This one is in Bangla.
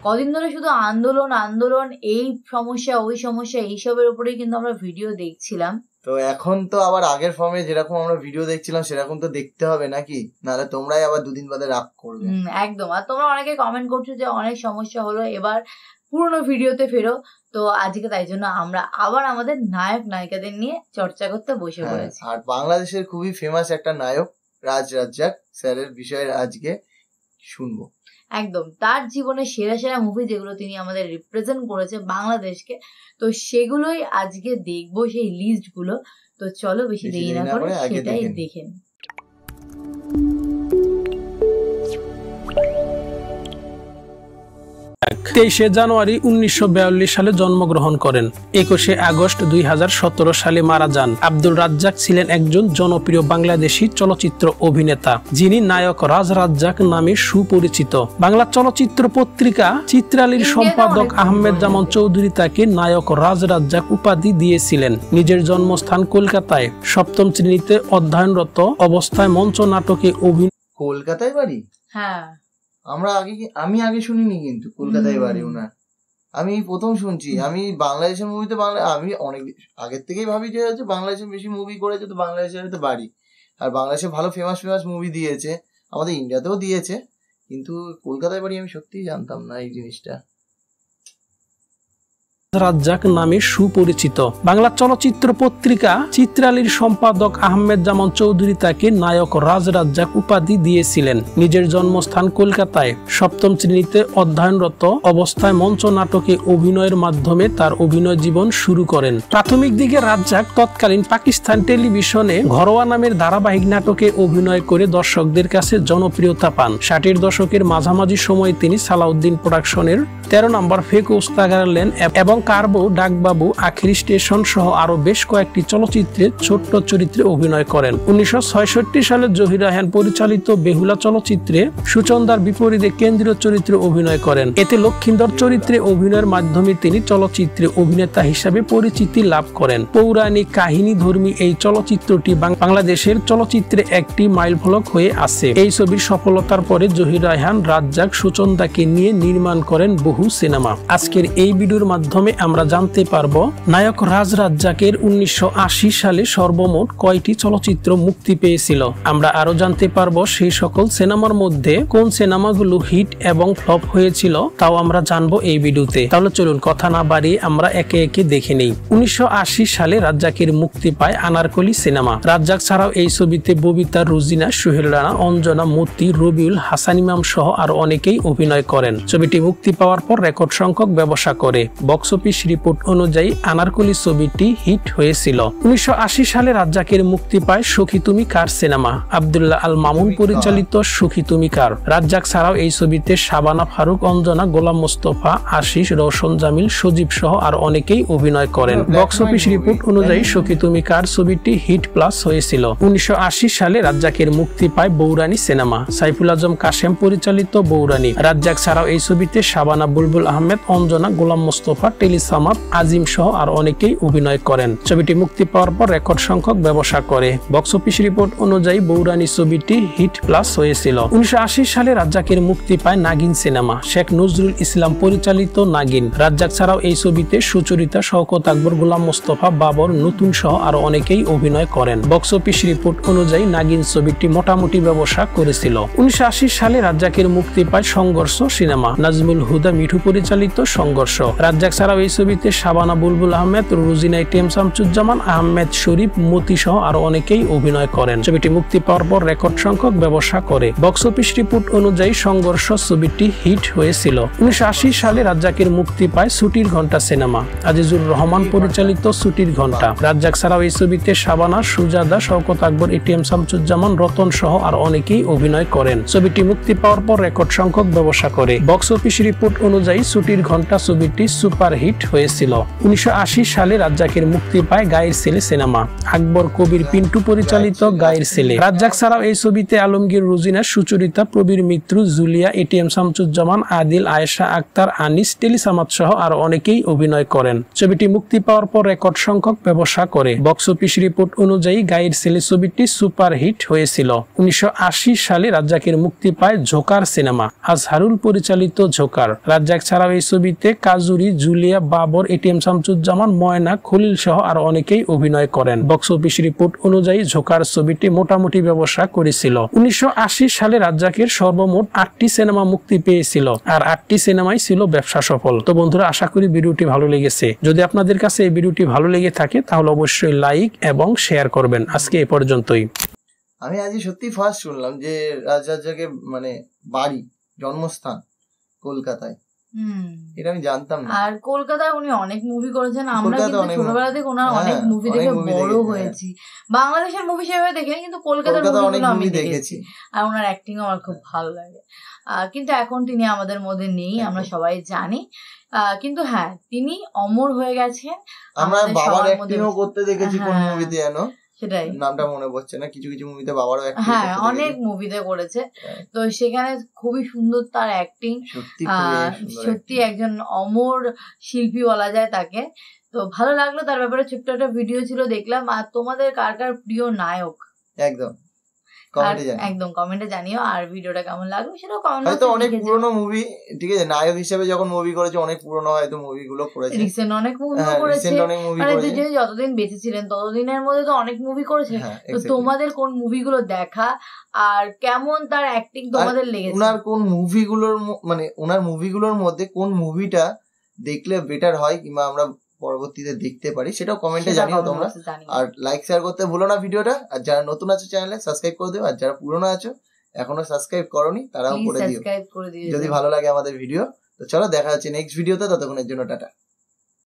কদিন ধরে শুধু আন্দোলন আন্দোলন, এই সমস্যা ওই সমস্যা, এইসবের উপরেই কিন্তু আমরা ভিডিও দেখছিলাম। তো এখন তো আবার আগের ফর্মে যেরকম আমরা ভিডিও দেখছিলাম সেরকম তো দেখতে হবে নাকি, নাহলে তোমরাই আবার দুদিন বাদে রাগ করবে। একদম। আর তোমরা অনেকে কমেন্ট করছো যে অনেক সমস্যা হলো, এবার পুরোনো ভিডিওতে ফেরো। তো আজকে তাই জন্য আমরা আবার আমাদের নায়ক নায়িকাদের নিয়ে চর্চা করতে বসে পড়েছি। আর বাংলাদেশের খুবই ফেমাস একটা নায়ক রাজ রাজ্জাক স্যারের বিষয়ে আজকে শুনবো। একদম, তার জীবনের সেরা সেরা মুভি যেগুলো তিনি আমাদের রিপ্রেজেন্ট করেছে বাংলাদেশকে, তো সেগুলোই আজকে দেখবো, সেই লিস্ট গুলো। তো চলো বেশি দেরি না করে সেটাই দেখে নিই। 23 জানুয়ারি 1942 সালে জন্মগ্রহণ করেন। 21 আগস্ট 2017 সালে মারা যান। আব্দুল রাজ্জাক ছিলেন একজন জনপ্রিয় বাংলাদেশী চলচ্চিত্র অভিনেতা, যিনি নায়ক রাজ রাজ্জাক নামে সুপরিচিত। বাংলা চলচ্চিত্র পত্রিকা চিত্রালীর সম্পাদক আহমেদ জামান চৌধুরী তাকে নায়ক রাজ রাজ্জাক উপাধি দিয়েছিলেন। নিজের জন্মস্থান কলকাতায় সপ্তম শ্রেণীতে অধ্যয়নরত অবস্থায় মঞ্চ নাটকে অভিনয়। কলকাতায় বাড়ি? হ্যাঁ, আমি আগে শুনিনি কিন্তু কলকাতায় বাড়ি ওনার, আমি প্রথম শুনছি। আমি বাংলাদেশের মুভিতে আমি অনেক আগের থেকেই ভাবি যে হচ্ছে বাংলাদেশে বেশি মুভি করেছে, তো বাংলাদেশের তো বাড়ি। আর বাংলাদেশে ভালো ফেমাস মুভি দিয়েছে, আমাদের ইন্ডিয়াতেও দিয়েছে, কিন্তু কলকাতায় বাড়ি আমি সত্যিই জানতাম না এই জিনিসটা। রাজ্জাক নামে সুপরিচিত। বাংলা চলচ্চিত্র পত্রিকা চিত্রালীর সম্পাদক আহমেদ জামান চৌধুরী তাকে নায়ক রাজ রাজ্জাক উপাধি দিয়েছিলেন। নিজের জন্মস্থান কলকাতায় সপ্তম শ্রেণীতে অধ্যয়নরত অবস্থায় মঞ্চ নাটকে অভিনয়ের মাধ্যমে তার অভিনয় জীবন শুরু করেন। প্রাথমিক দিকে রাজ্জাক তৎকালীন পাকিস্তান টেলিভিশনে ঘরোয়া নামের ধারাবাহিক নাটকে অভিনয় করে দর্শকদের কাছে জনপ্রিয়তা পান। 60-এর দশকের মাঝামাঝি সময়ে তিনি সালাউদ্দিন প্রোডাকশনের 13 নম্বর ফেক ওস্তাগার লেন এবং কারবো, ডাকবাবু, আখিরি স্টেশন সহ আরো বেশ কয়েকটি চলচ্চিত্রে ছোট্ট চরিত্রে অভিনয় করেন। 1966 সালে জহির রায়হান পরিচালিত বেহুলা চলচ্চিত্রে সুচন্দার বিপরীতে কেন্দ্রীয় চরিত্রে অভিনয় করেন। এতে লক্ষিন্দর চরিত্রে অভিনয়ের মাধ্যমে তিনি চলচ্চিত্রে অভিনেতা হিসাবে পরিচিতি লাভ করেন। পৌরাণিক কাহিনী ধর্মী এই চলচ্চিত্রটি বাংলাদেশের চলচ্চিত্রে একটি মাইলফলক হয়ে আছে। এই ছবির সফলতার পরে জহির রায়হান রাজ্জাক সুচন্দাকে নিয়ে নির্মাণ করেন বহু সিনেমা। আজকের এই ভিডিওর মাধ্যমে আমরা জানতে পারবো নায়ক রাজ রাজ্জাকের 1980 সালে সর্বমোট কয়টি চলচ্চিত্র মুক্তি পেয়েছিল। আমরা আরো জানতে পারবো সেই সকল সিনেমার মধ্যে কোন সিনেমাগুলো হিট এবং ফ্লপ হয়েছিল, তাও আমরা জানবো এই ভিডিওতে। তাহলে চলুন কথা না বাড়িয়ে আমরা একে একে দেখে নেই। 1980 সালে রাজ্জাকের মুক্তি পায় আনারকলি সিনেমা। রাজ্জাক ছাড়াও এই ছবিতে ববিতা, রুজিনা, সোহেল রানা, অঞ্জনা, মতি, রবিউল, হাসান ইমাম সহ আরো অনেকেই অভিনয় করেন। ছবিটি মুক্তি পাওয়ার পর রেকর্ড সংখ্যক ব্যবসা করে। বক্স অফিস রিপোর্ট অনুযায়ী আনারকলি ছবিটি হিট হয়েছিল। 1980 সালে রাজ্জাকের মুক্তি পায় সখী তুমি কার সিনেমা। আব্দুল্লাহ আল মামুন পরিচালিত সখী তুমি কার। রাজ্জাক ছাড়াও এই ছবিতে শাবানা ফারুক, অঞ্জনা, গোলাম মোস্তফা, আশিস, রওশন জামিল, সজীব সহ আর অনেকেই অভিনয় করেন। বক্স অফিস রিপোর্ট অনুযায়ী সখী তুমি কার ছবিটি হিট প্লাস হয়েছিল। 1980 সালে রাজ্জাকের মুক্তি পায় বৌরানী সিনেমা। সাইফুল আজম কাশেম পরিচালিত বৌরানী। রাজ্জাক ছাড়াও এই ছবিতে শাবানা, বুলবুল আহমেদ, অঞ্জনা, গোলাম মোস্তফা, টেলিসামাদ, আজিম সহ আর অনেকেই অভিনয় করেন। ছবিটি মুক্তি পাওয়ার পর রেকর্ড সংখ্যক ব্যবসা করে। বক্স অফিস রিপোর্ট অনুযায়ী বৌরানী ছবিটি হিট প্লাস হয়েছিল। 1980 সালে রাজ্জাকের মুক্তি পায় নাগিন সিনেমা। শেখ নজরুল ইসলাম পরিচালিত নাগিন। রাজ্জাক ছাড়াও এই ছবিতে সুচরিতা, শওকত আকবর, গোলাম মোস্তফা, বাবর, নতুন সহ আরো অনেকেই অভিনয় করেন। বক্স অফিস রিপোর্ট অনুযায়ী নাগিন ছবিটি মোটামুটি ব্যবসা করেছিল। 1980 সালে রাজ্জাকের মুক্তি পায় সংঘর্ষ সিনেমা। নাজমুল হুদা মিঠু পরিচালিত সংঘর্ষ। রাজ্জাক ছাড়াও এই ছবিতে শাবানা, বুলবুল আহমেদ, রুজিনা, টিএম শামসুজ্জামান, আহমেদ শরীফ, মতি সহ আরো অনেকেই অভিনয় করেন। ছবিটি মুক্তি পাওয়ার পর রেকর্ড সংখ্যক ব্যবসা করে। বক্স অফিস রিপোর্ট অনুযায়ী সংঘর্ষ ছবিটি হিট হয়েছিল। 1980 সালে রাজ্জাকের মুক্তি পায় ছুটির ঘন্টা সিনেমা। আজিজুর রহমান পরিচালিত ছুটির ঘন্টা। রাজ্জাক ছাড়াও এই ছবিতে শাবানা, সুজাদা, শওকত আকবর, এটিএম শামসুজ্জামান, রতন সহ আর অনেকেই অভিনয় করেন। ছবিটি মুক্তি পাওয়ার পর রেকর্ড সংখ্যক ব্যবসা করে। বক্স অফিস রিপোর্ট অনুযায়ী ছুটির ঘন্টা ছবিটি সুপার সুপারহিট হয়েছিল। 1980 সালে রাজ্জাকের মুক্তি পায় গায়ের ছেলে সিনেমা। আকবর কবির পিন্টু পরিচালিত গায়ের ছেলে। রাজ্জাক ছাড়াও এই ছবিতে আলমগীর, রোজিনা, সুচরিতা, প্রবীর মিত্র, জুলিয়া, এটিএম শামসুজ্জামান, আদিল, আয়েশা আক্তার, আনিস, টেলি সামাদ সহ আরো অনেকেই অভিনয় করেন। ছবিটি মুক্তি পাওয়ার পর রেকর্ড সংখ্যক ব্যবসা করে। বক্স অফিস রিপোর্ট অনুযায়ী গায়ের ছেলে ছবিটি সুপারহিট হয়েছিল। 1980 সালে রাজ্জাকের মুক্তি পায় ঝোকার সিনেমা। আজহারুল পরিচালিত ঝোকার। রাজ্জাক ছাড়াও এই ছবিতে কাজুরি, জুলিয়া, বাবর, এটিএম শামসুজ্জামান, ময়না, খলিল সহ আরো অনেকেই অভিনয় করেন। বক্স অফিস রিপোর্ট অনুযায়ী ঝোকার ছবিটি মোটামুটি ব্যবসা করেছিল। 1980 সালে রাজ্জাকের সর্বমোট 8টি সিনেমা মুক্তি পেয়েছিল, আর 8টি সিনেমাই ছিল ব্যবসা সফল। তো বন্ধুরা, আশা করি ভিডিওটি ভালো লেগেছে। যদি আপনাদের কাছে এই ভিডিওটি ভালো লেগে থাকে তাহলে অবশ্যই লাইক এবং শেয়ার করবেন। আজকে এই পর্যন্তই। আমি আজকে সত্যি ফার্স্ট শুনলাম যে রাজ্জাকের মানে বাড়ি, জন্মস্থান কলকাতায়। এটা আমি জানতাম না। আর কলকাতায় উনি অনেক মুভি করেছেন। আমরা কিন্তু ছোটবেলা থেকে ওনার অনেক মুভি দেখে বড় হয়েছি। বাংলাদেশের মুভি সেভাবে দেখিনি, কিন্তু কলকাতার মুভিগুলো আমি দেখেছি। আর ওনার অ্যাক্টিং আমার খুব ভালো লাগে। কিন্তু এখন তিনি আমাদের মধ্যে নেই, আমরা সবাই জানি। কিন্তু হ্যাঁ, তিনি অমর হয়ে গেছেন। আমরা বাবার অ্যাক্টিংও করতে দেখেছি কোন মুভিতে জানো, সেটাই নামটা মনে পড়ছে না। কিছু কিছু মুভিতে বাবারও অ্যাক্টিং, হ্যাঁ অনেক মুভিতে করেছে। তো সেখানে খুবই সুন্দর তার অ্যাক্টিং। সত্যি একজন অমর শিল্পী বলা যায় তাকে। তো ভালো লাগলো তার ব্যাপারে ছোট্ট একটা ভিডিও ছিল, দেখলাম। আর তোমাদের কার কার প্রিয় নায়ক একদম কমেন্টে জানিও। আর ভিডিওটা কেমন লাগলো সেটাও কমেন্ট। হয়তো অনেক পুরনো মুভি, ঠিক আছে, নায়ক হিসেবে যখন মুভি করেছে অনেক পুরনো হয়তো মুভিগুলো করেছে, রিসেন্ট অনেক মুভি করেছে। মানে যতদিন বেঁচে ছিলেন ততদিনের মধ্যে তো অনেক মুভি করেছে। তো তোমাদের কোন মুভিগুলো দেখা আর কেমন তার অ্যাক্টিং তোমাদের লেগেছে? ওনার কোন মুভিগুলোর মানে ওনার মুভিগুলোর মধ্যে কোন মুভিটা দেখলে বেটার হয় কিংবা আমরা পরবর্তীতে দেখতে পারি সেটাও কমেন্টে জানিও তোমরা। আর লাইক শেয়ার করতে ভুলো না ভিডিওটা। আর যারা নতুন আছো চ্যানেলে সাবস্ক্রাইব করে দিও। আর যারা পুরনো আছো এখনো সাবস্ক্রাইব করোনি তারাও করে দিও যদি ভালো লাগে আমাদের ভিডিও। তো চলো দেখা হচ্ছে নেক্সট ভিডিওতে, ততক্ষণের জন্য টাটা।